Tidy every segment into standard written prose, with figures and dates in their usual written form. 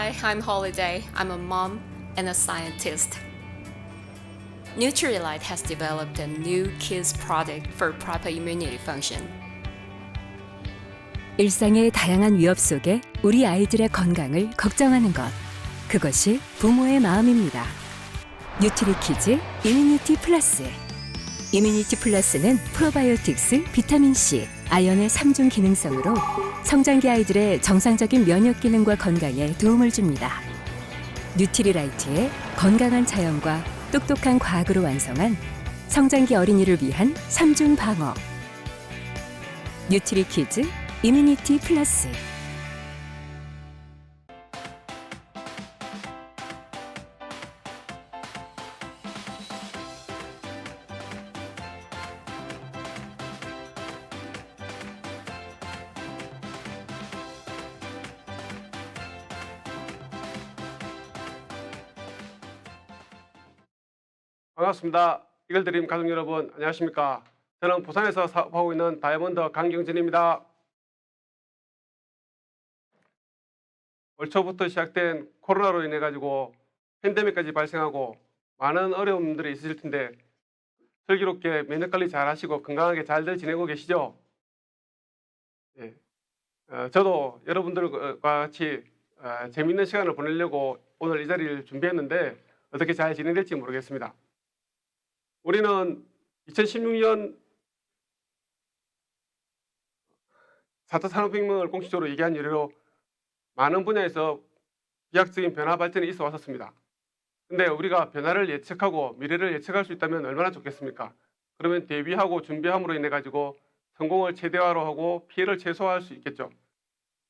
Hi, I'm Holiday. I'm a mom and a scientist. Nutrilite has developed a new kids product for proper immunity function. 일상의 다양한 위협 속에 우리 아이들의 건강을 걱정하는 것. 그것이 부모의 마음입니다. 뉴트리키즈 이뮤니티 플러스. 이뮤니티 플러스는 프로바이오틱스, 비타민C, 아연의 3중 기능성으로 성장기 아이들의 정상적인 면역 기능과 건강에 도움을 줍니다. 뉴트리라이트의 건강한 자연과 똑똑한 과학으로 완성한 성장기 어린이를 위한 3중 방어. 뉴트리키즈 이뮤니티 플러스. 반갑습니다. 이글드림 가족 여러분 안녕하십니까. 저는 부산에서 사업하고 있는 다이아몬드 강경진입니다. 올 초부터 시작된 코로나로 인해 가지고 팬데믹까지 발생하고 많은 어려움들이 있으실 텐데 슬기롭게 면역관리 잘 하시고 건강하게 잘들 지내고 계시죠? 예. 저도 여러분들과 같이 재미있는 시간을 보내려고 오늘 이 자리를 준비했는데 어떻게 잘 진행될지 모르겠습니다. 우리는 2016년 4차 산업혁명을 공식적으로 얘기한 이래로 많은 분야에서 비약적인 변화 발전이 있어 왔었습니다. 근데 우리가 변화를 예측하고 미래를 예측할 수 있다면 얼마나 좋겠습니까? 그러면 대비하고 준비함으로 인해 가지고 성공을 최대화로 하고 피해를 최소화할 수 있겠죠.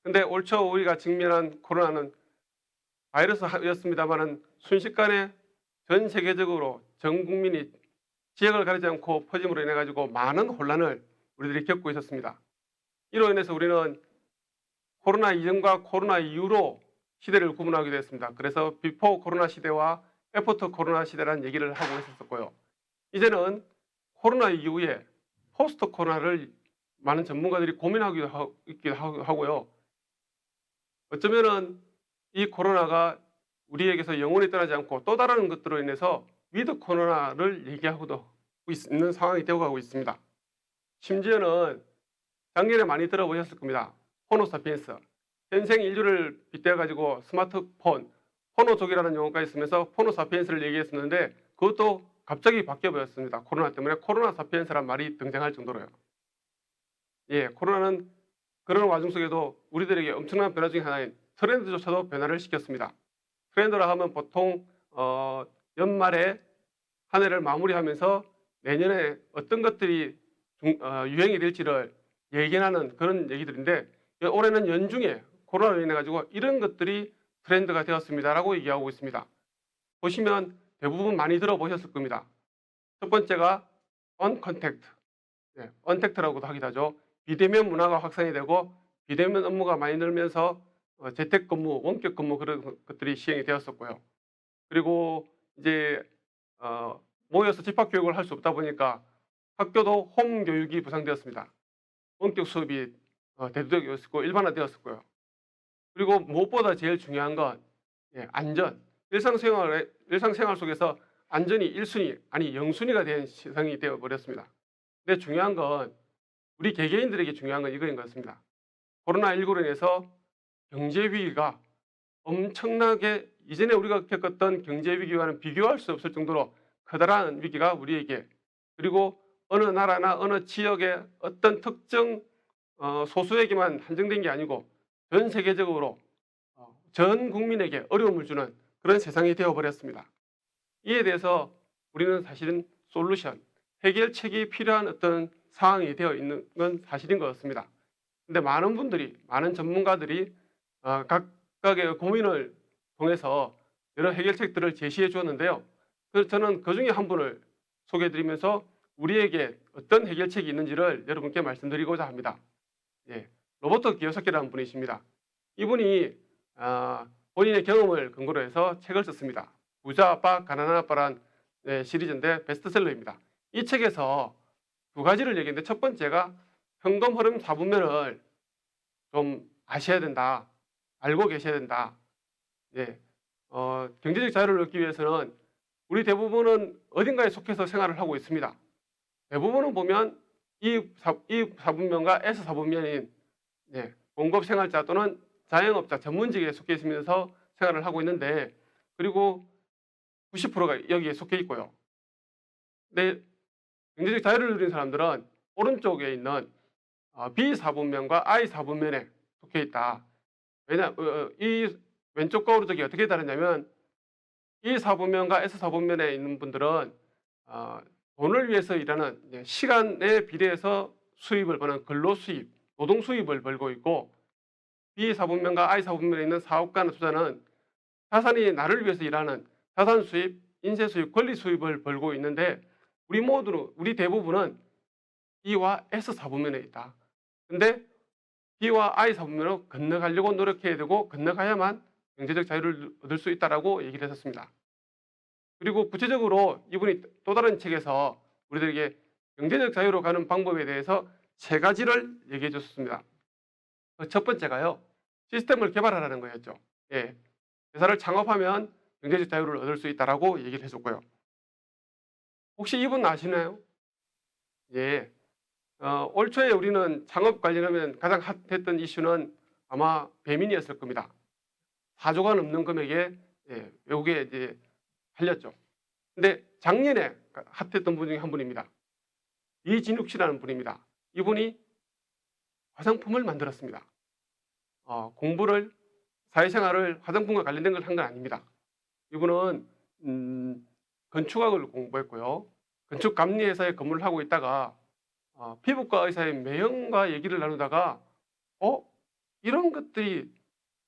근데 올 초 우리가 직면한 코로나는 바이러스였습니다만은 순식간에 전 세계적으로 전 국민이 지역을 가리지 않고 퍼짐으로 인해 가지고 많은 혼란을 우리들이 겪고 있었습니다. 이로 인해서 우리는 코로나 이전과 코로나 이후로 시대를 구분하게 되었습니다. 그래서 비포 코로나 시대와 애프터 코로나 시대라는 얘기를 하고 있었고요. 이제는 코로나 이후에 포스트 코로나를 많은 전문가들이 고민하기도 하고요. 어쩌면은 이 코로나가 우리에게서 영원히 떠나지 않고 또 다른 것들로 인해서 위드 코로나를 얘기하고도 있는 상황이 되어가고 있습니다. 심지어는 작년에 많이 들어보셨을 겁니다. 호모사피엔스. 현생 인류를 빗대어 가지고 스마트폰, 호노족이라는 용어까지 쓰면서 호모사피엔스를 얘기했었는데 그것도 갑자기 바뀌어 버렸습니다. 코로나 때문에 코로나 사피엔스란 말이 등장할 정도로요. 예, 코로나는 그런 와중 속에도 우리들에게 엄청난 변화 중에 하나인 트렌드조차도 변화를 시켰습니다. 트렌드라 하면 보통 연말에 한 해를 마무리하면서 내년에 어떤 것들이 유행이 될지를 예견하는 그런 얘기들인데 올해는 연중에 코로나로 인해 가지고 이런 것들이 트렌드가 되었습니다라고 얘기하고 있습니다. 보시면 대부분 많이 들어보셨을 겁니다. 첫 번째가 언컨택트, 언택트라고도 하기도 하죠. 비대면 문화가 확산이 되고 비대면 업무가 많이 늘면서 재택근무, 원격근무 그런 것들이 시행이 되었었고요. 그리고 이제 모여서 집합교육을 할 수 없다 보니까 학교도 홈 교육이 부상되었습니다. 원격 수업이 대두되었고 일반화되었었고요. 그리고 무엇보다 제일 중요한 건 안전. 일상생활 속에서 안전이 1순위 아니 0순위가 된 시상이 되어버렸습니다. 근데 중요한 건 우리 개개인들에게 중요한 건 이거인 것 같습니다. 코로나19로 인해서 경제 위기가 엄청나게 이전에 우리가 겪었던 경제 위기와는 비교할 수 없을 정도로 커다란 위기가 우리에게 그리고 어느 나라나 어느 지역의 어떤 특정 소수에게만 한정된 게 아니고 전 세계적으로 전 국민에게 어려움을 주는 그런 세상이 되어버렸습니다. 이에 대해서 우리는 사실은 솔루션, 해결책이 필요한 어떤 상황이 되어 있는 건 사실인 것 같습니다. 근데 많은 분들이, 많은 전문가들이 각각의 고민을 통해서 여러 해결책들을 제시해 주었는데요. 그래서 저는 그 중에 한 분을 소개해 드리면서 우리에게 어떤 해결책이 있는지를 여러분께 말씀드리고자 합니다. 로버트 기요사키라는 분이십니다. 이분이 본인의 경험을 근거로 해서 책을 썼습니다. 부자 아빠, 가난한 아빠란 시리즈인데 베스트셀러입니다. 이 책에서 두 가지를 얘기했는데 첫 번째가 현금 흐름 4분면을 좀 아셔야 된다. 알고 계셔야 된다. 예, 경제적 자유를 얻기 위해서는 우리 대부분은 어딘가에 속해서 생활을 하고 있습니다. 대부분은 보면 이 사분면과 S 사분면인 공급 생활자 또는 자영업자 전문직에 속해 있으면서 생활을 하고 있는데, 그리고 90%가 여기에 속해 있고요. 근데 경제적 자유를 누린 사람들은 오른쪽에 있는 B 사분면과 I 사분면에 속해 있다. 이 왼쪽과 오른쪽이 어떻게 다르냐면, 이 사분면과 S 사분면에 있는 분들은 돈을 위해서 일하는 시간에 비례해서 수입을 버는 근로 수입, 노동 수입을 벌고 있고, B 사분면과 I 사분면에 있는 사업가나 투자는 자산이 나를 위해서 일하는 자산 수입, 인쇄 수입, 권리 수입을 벌고 있는데, 우리 대부분은 E와 S 사분면에 있다. 근데 B와 I 사분면으로 건너가려고 노력해야 되고, 건너가야만 경제적 자유를 얻을 수 있다라고 얘기를 했었습니다. 그리고 구체적으로 이분이 또 다른 책에서 우리들에게 경제적 자유로 가는 방법에 대해서 3가지를 얘기해 줬습니다. 첫 번째가요, 시스템을 개발하라는 거였죠. 예, 회사를 창업하면 경제적 자유를 얻을 수 있다라고 얘기를 해줬고요. 혹시 이분 아시나요? 예, 올 초에 우리는 창업 관련하면 가장 핫했던 이슈는 아마 배민이었을 겁니다. 4조가 넘는 금액에 외국에 이제 팔렸죠. 근데 작년에 핫했던 분 중에 한 분입니다. 이진욱 씨라는 분입니다. 이분이 화장품을 만들었습니다. 공부를, 사회생활을 화장품과 관련된 걸 한 건 아닙니다. 이분은 건축학을 공부했고요. 건축감리회사에 근무를 하고 있다가 피부과 의사의 매형과 얘기를 나누다가 이런 것들이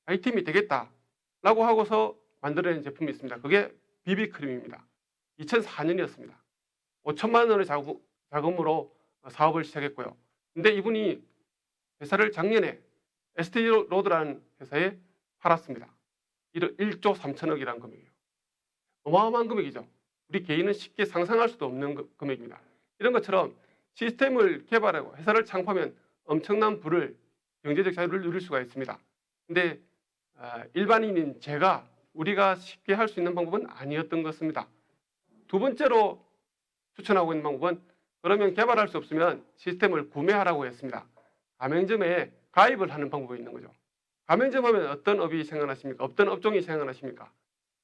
아이템이 되겠다라고 하고서 만들어낸 제품이 있습니다. 그게 비비크림입니다. 2004년이었습니다. 5천만 원의 자금으로 사업을 시작했고요. 근데 이분이 회사를 작년에 ST로드라는 회사에 팔았습니다. 1조 3천억이라는 금액이에요. 어마어마한 금액이죠. 우리 개인은 쉽게 상상할 수도 없는 금액입니다. 이런 것처럼 시스템을 개발하고 회사를 창업하면 엄청난 부를, 경제적 자유를 누릴 수가 있습니다. 근데 일반인인 우리가 쉽게 할 수 있는 방법은 아니었던 것입니다. 두 번째로 추천하고 있는 방법은, 그러면 개발할 수 없으면 시스템을 구매하라고 했습니다. 가맹점에 가입을 하는 방법이 있는 거죠. 가맹점 하면 어떤 업이 생각나십니까? 어떤 업종이 생각나십니까?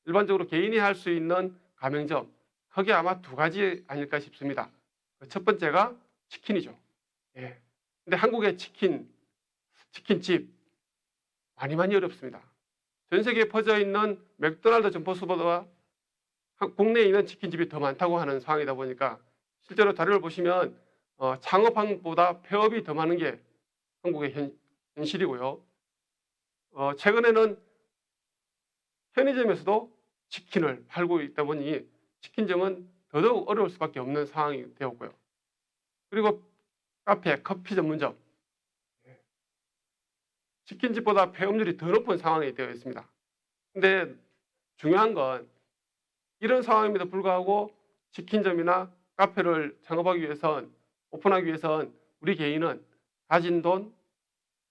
일반적으로 개인이 할 수 있는 가맹점, 크게 아마 2가지 아닐까 싶습니다. 첫 번째가 치킨이죠. 예. 근데 한국의 치킨집 많이 어렵습니다. 전 세계에 퍼져 있는 맥도날드 점포수보다 국내에 있는 치킨집이 더 많다고 하는 상황이다 보니까, 실제로 자료를 보시면 창업한보다 폐업이 더 많은 게 한국의 현실이고요. 최근에는 편의점에서도 치킨을 팔고 있다 보니 치킨점은 더더욱 어려울 수밖에 없는 상황이 되었고요. 그리고 카페, 커피 전문점, 치킨집보다 폐업률이 더 높은 상황이 되어 있습니다. 근데 중요한 건, 이런 상황임에도 불구하고 치킨점이나 카페를 창업하기 위해선, 오픈하기 위해선 우리 개인은 가진 돈,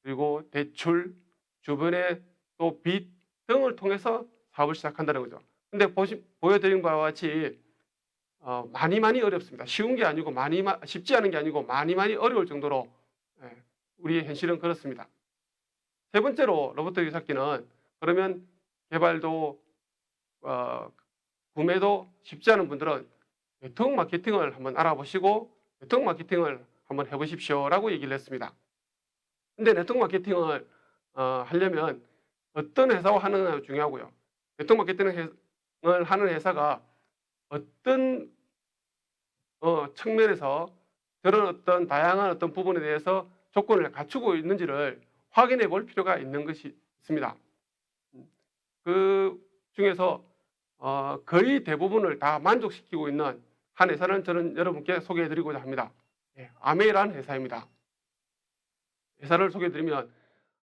그리고 대출, 주변에 또 빚 등을 통해서 사업을 시작한다는 거죠. 근데 보여드린 바와 같이 많이 어렵습니다. 쉬운 게 아니고 쉽지 않은 게 아니고 많이 어려울 정도로 우리의 현실은 그렇습니다. 세 번째로 로봇 기사기는, 그러면 개발도 구매도 쉽지 않은 분들은 네트워크 마케팅을 한번 알아보시고 네트워크 마케팅을 한번 해보십시오라고 얘기를 했습니다. 근데 네트워크 마케팅을 하려면 어떤 회사와 하느냐가 중요하고요. 네트워크 마케팅을 하는 회사가 어떤 측면에서 그런 어떤 다양한 어떤 부분에 대해서 조건을 갖추고 있는지를 확인해 볼 필요가 있는 것이 있습니다. 그 중에서 거의 대부분을 다 만족시키고 있는 한 회사는 저는 여러분께 소개해 드리고자 합니다. 아메이라는 회사입니다. 회사를 소개해 드리면,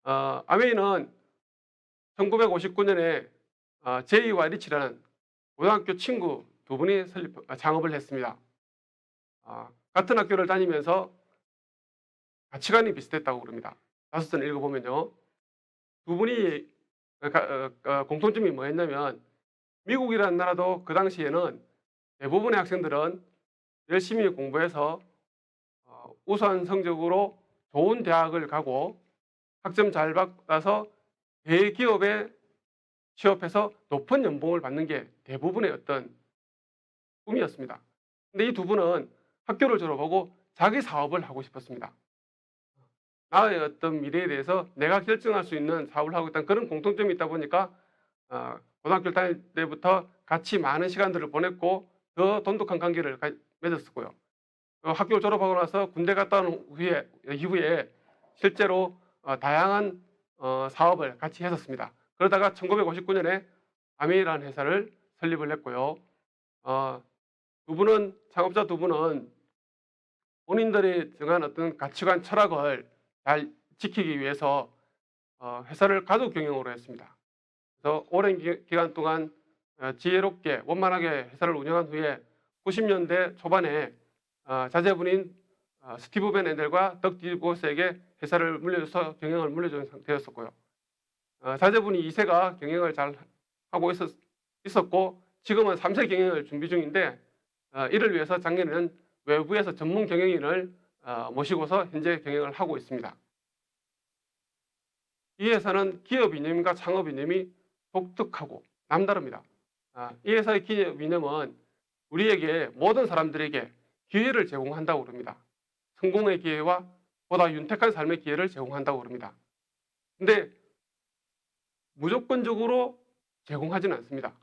아메이는 1959년에 제이와 리치라는 고등학교 친구 2분이 창업을 했습니다. 같은 학교를 다니면서 가치관이 비슷했다고 그럽니다. 자서전 읽어보면요, 2분이 공통점이 뭐였냐면 미국이라는 나라도 그 당시에는 대부분의 학생들은 열심히 공부해서 우수한 성적으로 좋은 대학을 가고 학점 잘 받아서 대기업에 취업해서 높은 연봉을 받는 게 대부분의 어떤 꿈이었습니다. 근데 이 두 분은 학교를 졸업하고 자기 사업을 하고 싶었습니다. 나의 어떤 미래에 대해서 내가 결정할 수 있는 사업을 하고 있다는 그런 공통점이 있다 보니까 고등학교 다닐 때부터 같이 많은 시간들을 보냈고 더 돈독한 관계를 맺었었고요. 학교를 졸업하고 나서 군대 갔다 온 이후에 실제로 다양한 사업을 같이 했었습니다. 그러다가 1959년에 아메이라는 회사를 설립을 했고요. 창업자 두 분은 본인들이 정한 어떤 가치관, 철학을 잘 지키기 위해서 회사를 가족 경영으로 했습니다. 그래서 오랜 기간 동안 지혜롭게 원만하게 회사를 운영한 후에 90년대 초반에 자제분인 스티브 벤 앤델과 덕 디보스에게 회사를 물려줘서 경영을 물려준 상태였었고요. 자제분이 2세가 경영을 잘 하고 있었고 지금은 3세 경영을 준비 중인데 이를 위해서 작년에는 외부에서 전문 경영인을 모시고서 현재 경영을 하고 있습니다. 이 회사는 기업 이념과 창업 이념이 독특하고 남다릅니다. 이 회사의 기업 이념은 우리에게 모든 사람들에게 기회를 제공한다고 그럽니다. 성공의 기회와 보다 윤택한 삶의 기회를 제공한다고 그럽니다. 근데 무조건적으로 제공하지는 않습니다.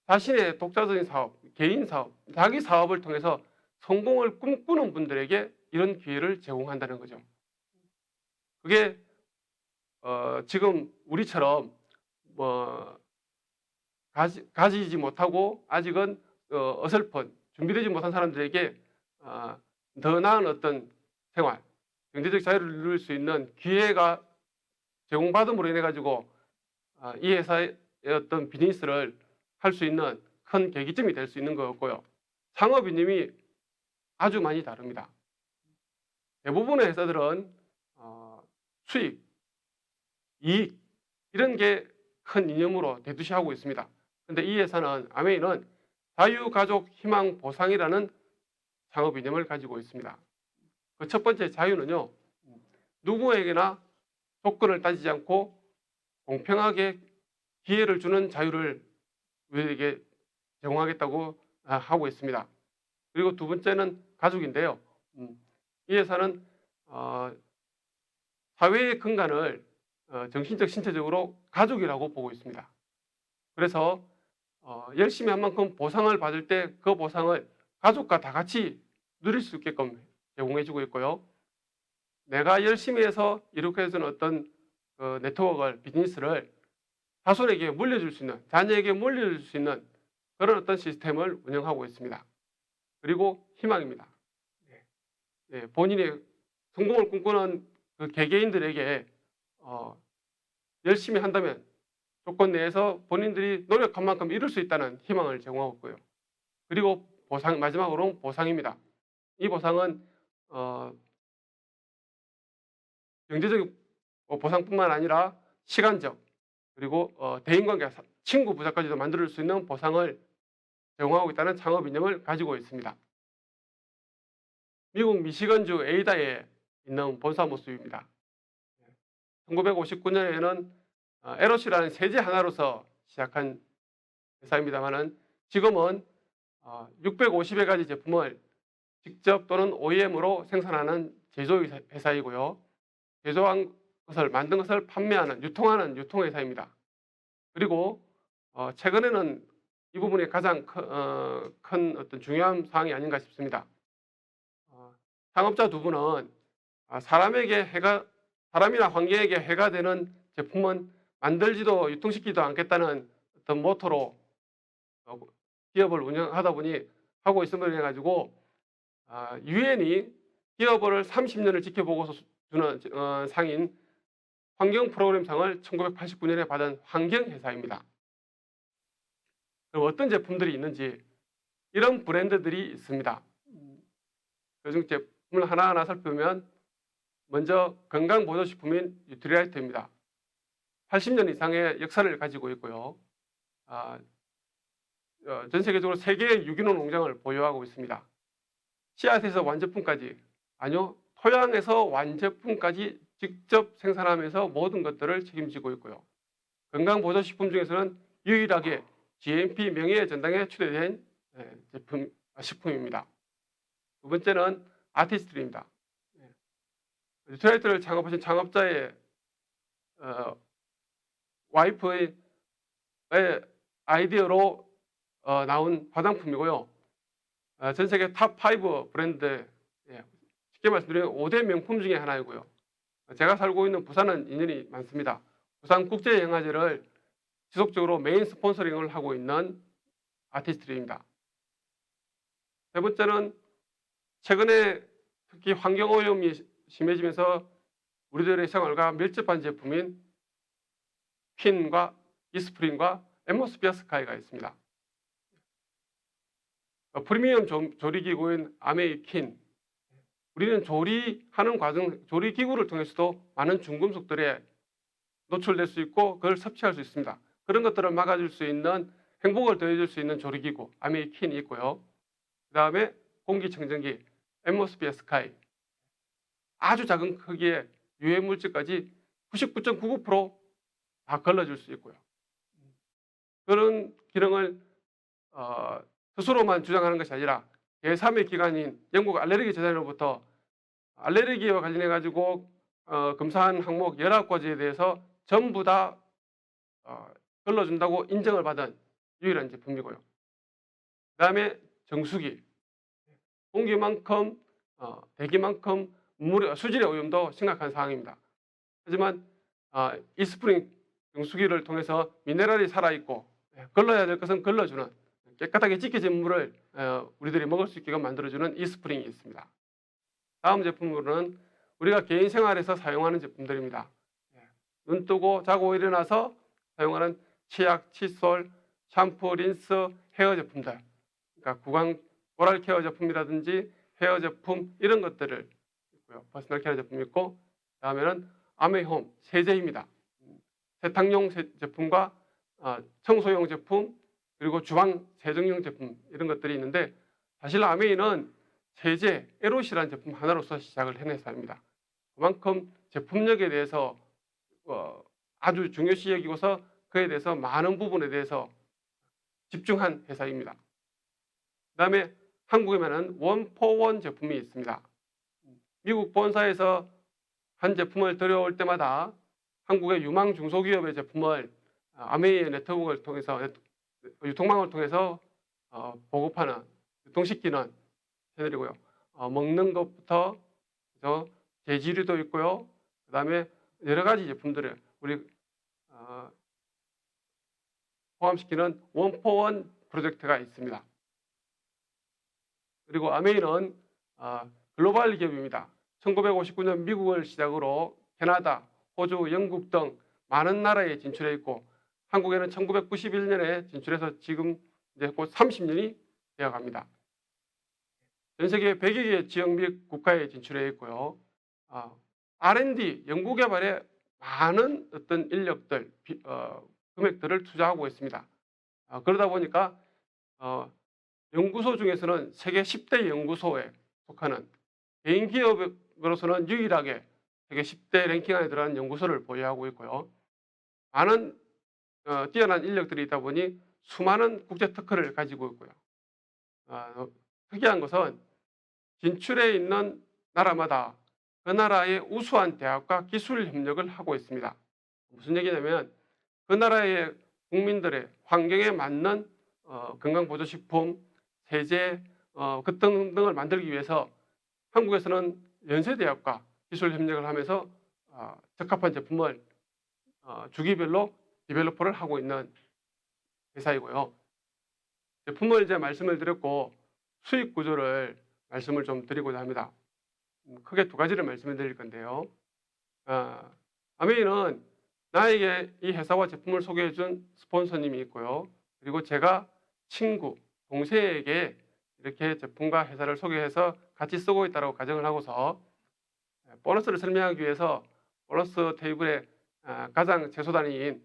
자신의 독자적인 사업, 개인 사업, 자기 사업을 통해서 성공을 꿈꾸는 분들에게 이런 기회를 제공한다는 거죠. 그게 지금 우리처럼 가지지 못하고 아직은 어설픈 준비되지 못한 사람들에게 더 나은 어떤 생활, 경제적 자유를 누릴 수 있는 기회가 제공받음으로 인해 가지고 이 회사의 어떤 비즈니스를 할 수 있는 큰 계기점이 될 수 있는 거였고요. 창업 이념이 아주 많이 다릅니다. 대부분의 회사들은 수익, 이익 이런 게 큰 이념으로 대두시하고 있습니다. 그런데 이 회사는 아메이는 자유가족 희망 보상이라는 창업 이념을 가지고 있습니다. 그 첫 번째 자유는요, 누구에게나 조건을 따지지 않고 공평하게 기회를 주는 자유를 우리에게 제공하겠다고 하고 있습니다. 그리고 두 번째는 가족인데요. 이 회사는 사회의 근간을 정신적, 신체적으로 가족이라고 보고 있습니다. 그래서 열심히 한 만큼 보상을 받을 때 그 보상을 가족과 다 같이 누릴 수 있게끔 제공해주고 있고요. 내가 열심히 해서 이렇게 해서는 어떤 네트워크를, 비즈니스를 자손에게 물려줄 수 있는, 자녀에게 물려줄 수 있는 그런 어떤 시스템을 운영하고 있습니다. 그리고 희망입니다. 본인의 성공을 꿈꾸는 그 개개인들에게 열심히 한다면 조건 내에서 본인들이 노력한 만큼 이룰 수 있다는 희망을 제공하고 있고요. 그리고 마지막으로는 보상입니다. 이 보상은 경제적 보상뿐만 아니라 시간적 그리고 대인관계, 친구, 부자까지도 만들 수 있는 보상을 제공하고 있다는 창업 이념을 가지고 있습니다. 미국 미시건주 에이다에 있는 본사 모습입니다. 1959년에는 LOC라는 세제 하나로서 시작한 회사입니다만은 지금은 650여 가지 제품을 직접 또는 OEM으로 생산하는 제조 회사이고요. 제조한 것을 만든 것을 판매하는, 유통하는 유통회사입니다. 그리고 최근에는 이 부분이 가장 큰 어떤 중요한 사항이 아닌가 싶습니다. 창업자 두 분은 사람이나 환경에게 해가 되는 제품은 만들지도 유통시키지도 않겠다는 어떤 모토로 기업을 운영하다 보니 하고 있음을 해 가지고 유엔이 기업을 30년을 지켜보고서 주는 상인 환경 프로그램상을 1989년에 받은 환경회사입니다. 그럼 어떤 제품들이 있는지 이런 브랜드들이 있습니다. 그중 제품을 하나하나 살펴보면 먼저 건강보조식품인 뉴트리라이트입니다. 80년 이상의 역사를 가지고 있고요. 전 세계적으로 3개의 유기농 농장을 보유하고 있습니다. 씨앗에서 완제품까지, 아니요, 토양에서 완제품까지 직접 생산하면서 모든 것들을 책임지고 있고요. 건강보조식품 중에서는 유일하게 GMP 명예의 전당에 추대된 식품입니다. 두 번째는 아티스트리입니다. 뉴트라이트를 창업하신 창업자의 와이프의 아이디어로 나온 화장품이고요. 전 세계 탑5 브랜드, 쉽게 말씀드리면 5대 명품 중에 하나이고요. 제가 살고 있는 부산은 인연이 많습니다. 부산 국제영화제를 지속적으로 메인 스폰서링을 하고 있는 아티스트리입니다. 세 번째는 최근에 특히 환경오염이 심해지면서 우리들의 생활과 밀접한 제품인 퀸과 이스프링과 앰모스피어 스카이가 있습니다. 프리미엄 조리기구인 아메이킨, 우리는 조리하는 과정, 조리기구를 통해서도 많은 중금속들에 노출될 수 있고 그걸 섭취할 수 있습니다. 그런 것들을 막아줄 수 있는, 행복을 더해줄 수 있는 조리기구 아메이킨이 있고요. 그 다음에 공기청정기 앰모스피어 스카이, 아주 작은 크기의 유해물질까지 99.99%다 걸러줄 수 있고요. 그런 기능을 스스로만 주장하는 것이 아니라 제3의 기관인 영국 알레르기 재단으로부터 알레르기와 관련해 가지고 검사한 항목 19가지에 대해서 전부 다 걸러준다고 인정을 받은 유일한 제품이고요. 그 다음에 정수기, 공기만큼 대기만큼 수질의 오염도 심각한 상황입니다. 하지만 이스프링 정수기를 통해서 미네랄이 살아있고 걸러야 될 것은 걸러주는, 깨끗하게 찢겨진 물을 우리들이 먹을 수 있게끔 만들어주는 이스프링이 있습니다. 다음 제품으로는 우리가 개인 생활에서 사용하는 제품들입니다. 눈 뜨고 자고 일어나서 사용하는 치약, 칫솔, 샴푸, 린스, 헤어 제품들, 그러니까 구강 오랄 케어 제품이라든지 헤어 제품 이런 것들을 있고요. 퍼스널 케어 제품이 있고, 다음에는 아메홈 세제입니다. 세탁용 제품과 청소용 제품, 그리고 주방 세정용 제품 이런 것들이 있는데, 사실 아메이는 세제, 에롯이라는 제품 하나로서 시작을 해낸 회사입니다. 그만큼 제품력에 대해서 아주 중요시 여기고서 그에 대해서 많은 부분에 대해서 집중한 회사입니다. 그 다음에 한국에는 원포원 제품이 있습니다. 미국 본사에서 한 제품을 들여올 때마다 한국의 유망 중소기업의 제품을 아메이의 네트워크를 통해서, 유통망을 통해서 보급하는, 유통시키는 채널이고요. 먹는 것부터 재질도 있고요. 그 다음에 여러 가지 제품들을 우리 포함시키는 원포원 프로젝트가 있습니다. 그리고 아메이는 글로벌 기업입니다. 1959년 미국을 시작으로 캐나다, 호주, 영국 등 많은 나라에 진출해 있고, 한국에는 1991년에 진출해서 지금 이제 곧 30년이 되어 갑니다. 전 세계 100여 개 지역 및 국가에 진출해 있고요. R&D, 연구개발에 많은 어떤 인력들, 금액들을 투자하고 있습니다. 그러다 보니까 연구소 중에서는 세계 10대 연구소에 속하는, 개인 기업으로서는 유일하게 세계 10대 랭킹 안에 들어가는 연구소를 보유하고 있고요. 많은 뛰어난 인력들이 있다 보니 수많은 국제 특허를 가지고 있고요. 특이한 것은 진출해 있는 나라마다 그 나라의 우수한 대학과 기술 협력을 하고 있습니다. 무슨 얘기냐면 그 나라의 국민들의 환경에 맞는 건강보조식품, 세제 그 등을 만들기 위해서 한국에서는 연세대학과 기술 협력을 하면서 적합한 제품을 주기별로 디벨로퍼를 하고 있는 회사이고요. 제품을 이제 말씀을 드렸고, 수익 구조를 말씀을 좀 드리고자 합니다. 크게 두 가지를 말씀을 드릴 건데요. 아메이는 나에게 이 회사와 제품을 소개해 준 스폰서님이 있고요. 그리고 제가 친구, 동생에게 이렇게 제품과 회사를 소개해서 같이 쓰고 있다고 가정을 하고서 보너스를 설명하기 위해서 보너스 테이블에 가장 최소 단위인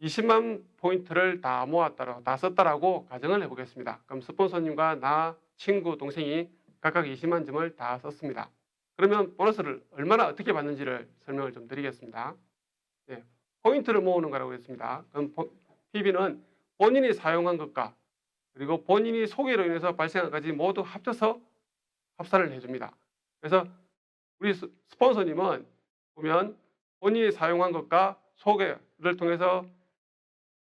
20만 포인트를 다 모았다고 다 썼다라고 가정을 해보겠습니다. 그럼 스폰서님과 나, 친구, 동생이 각각 20만 점을 다 썼습니다. 그러면 보너스를 얼마나 어떻게 받는지를 설명을 좀 드리겠습니다. 네, 포인트를 모으는 거라고 했습니다. 그럼 PB는 본인이 사용한 것과 그리고 본인이 소개로 인해서 발생한 것까지 모두 합쳐서 합산을 해줍니다. 그래서 우리 스폰서님은 보면 본인이 사용한 것과 소개를 통해서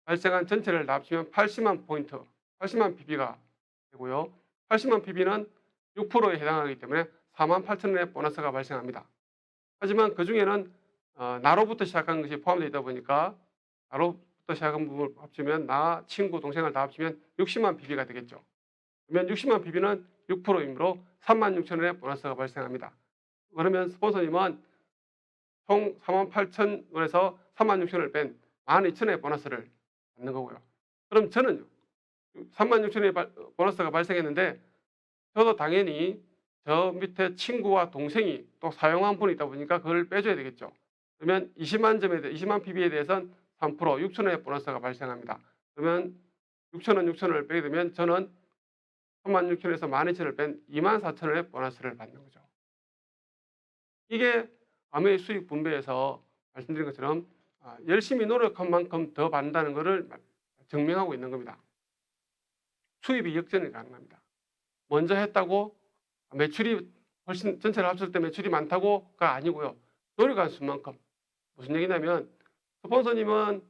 발생한 전체를 다 합치면 80만 포인트, 80만 PB가 되고요. 80만 PB는 6%에 해당하기 때문에 48,000원의 보너스가 발생합니다. 하지만 그 중에는 나로부터 시작한 것이 포함되어 있다 보니까 나로부터 시작한 부분을 합치면 나, 친구, 동생을 다 합치면 60만 PB가 되겠죠. 그러면 60만 PB는 6%이므로 36,000원의 보너스가 발생합니다. 그러면 스폰서님은 총 48,000원에서 36,000원을 뺀 12,000원의 보너스를 받는 거고요. 그럼 저는요. 36,000원의 보너스가 발생했는데 저도 당연히 저 밑에 친구와 동생이 또 사용한 분이 있다 보니까 그걸 빼줘야 되겠죠. 그러면 20만 PB에 대해서는 3% 6,000원의 보너스가 발생합니다. 그러면 6,000원을 빼게 되면 저는 36,000원에서 12,000원을 뺀 24,000원의 보너스를 받는 거죠. 이게 아메이 수익 분배에서 말씀드린 것처럼 열심히 노력한 만큼 더 받는다는 것을 증명하고 있는 겁니다. 수입이 역전이 가능합니다. 먼저 했다고 매출이 훨씬 전체를 합쳤을 때 매출이 많다고가 아니고요. 노력한 수만큼. 무슨 얘기냐면 스폰서님은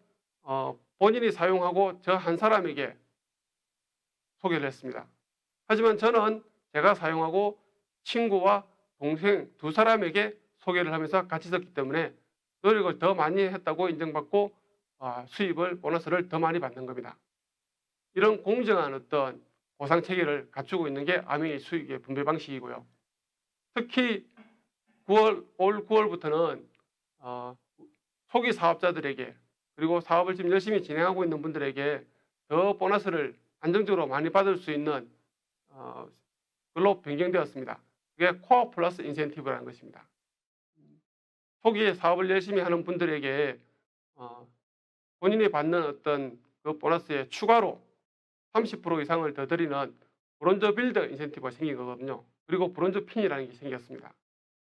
본인이 사용하고 저 한 사람에게 소개를 했습니다. 하지만 저는 제가 사용하고 친구와 동생 두 사람에게 소개를 하면서 같이 썼기 때문에 노력을 더 많이 했다고 인정받고 수입을 보너스를 더 많이 받는 겁니다. 이런 공정한 어떤 보상 체계를 갖추고 있는 게 아메이 수익의 분배 방식이고요. 특히 올 9월부터는 초기 사업자들에게 그리고 사업을 지금 열심히 진행하고 있는 분들에게 더 보너스를 안정적으로 많이 받을 수 있는 걸로 변경되었습니다. 그게 코어 플러스 인센티브라는 것입니다. 초기에 사업을 열심히 하는 분들에게 본인이 받는 어떤 그 보너스에 추가로 30% 이상을 더 드리는 브론즈 빌드 인센티브가 생긴 거거든요. 그리고 브론즈 핀이라는 게 생겼습니다.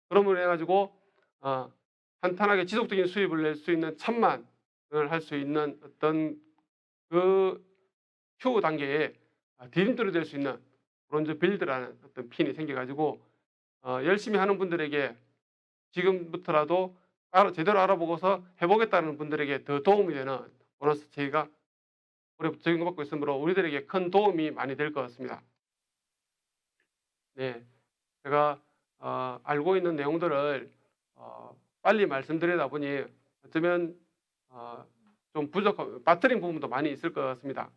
그러므로 해가지고 탄탄하게 지속적인 수입을 낼 수 있는 1,000만을 할 수 있는 어떤 그 추후 단계에 디딤돌이 될 수 있는 브론즈 빌드라는 어떤 핀이 생겨가지고 열심히 하는 분들에게 지금부터라도 제대로 알아보고서 해보겠다는 분들에게 더 도움이 되는 보너스 체계가 올해 적용받고 있으므로 우리들에게 큰 도움이 많이 될 것 같습니다. 네, 제가 알고 있는 내용들을 빨리 말씀드리다 보니 어쩌면 좀 부족한 빠뜨린 부분도 많이 있을 것 같습니다.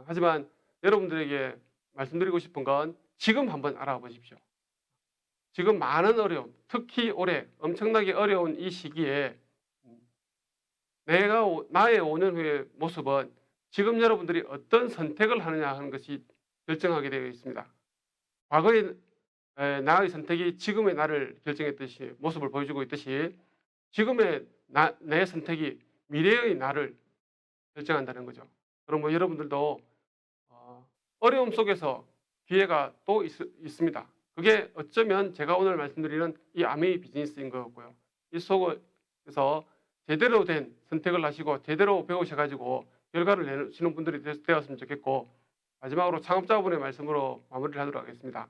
하지만 여러분들에게 말씀드리고 싶은 건 지금 한번 알아보십시오. 지금 많은 어려움, 특히 올해 엄청나게 어려운 이 시기에 나의 5년 후의 모습은 지금 여러분들이 어떤 선택을 하느냐 하는 것이 결정하게 되어 있습니다. 과거의 나의 선택이 지금의 나를 결정했듯이 모습을 보여주고 있듯이 지금의 내 선택이 미래의 나를 결정한다는 거죠. 그럼 뭐 여러분들도 어려움 속에서 기회가 또 있습니다. 그게 어쩌면 제가 오늘 말씀드리는 이 아메이 비즈니스인 것 같고요. 이 속에서 제대로 된 선택을 하시고 제대로 배우셔가지고 결과를 내시는 분들이 되었으면 좋겠고, 마지막으로 창업자분의 말씀으로 마무리를 하도록 하겠습니다.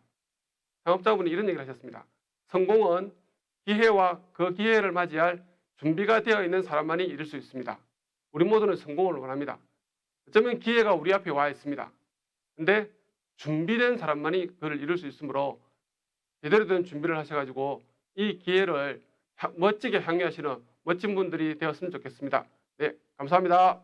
창업자분이 이런 얘기를 하셨습니다. 성공은 기회와 그 기회를 맞이할 준비가 되어 있는 사람만이 이룰 수 있습니다. 우리 모두는 성공을 원합니다. 어쩌면 기회가 우리 앞에 와 있습니다. 근데 준비된 사람만이 그걸 이룰 수 있으므로 제대로 된 준비를 하셔가지고 이 기회를 멋지게 향유하시는 멋진 분들이 되었으면 좋겠습니다. 네, 감사합니다.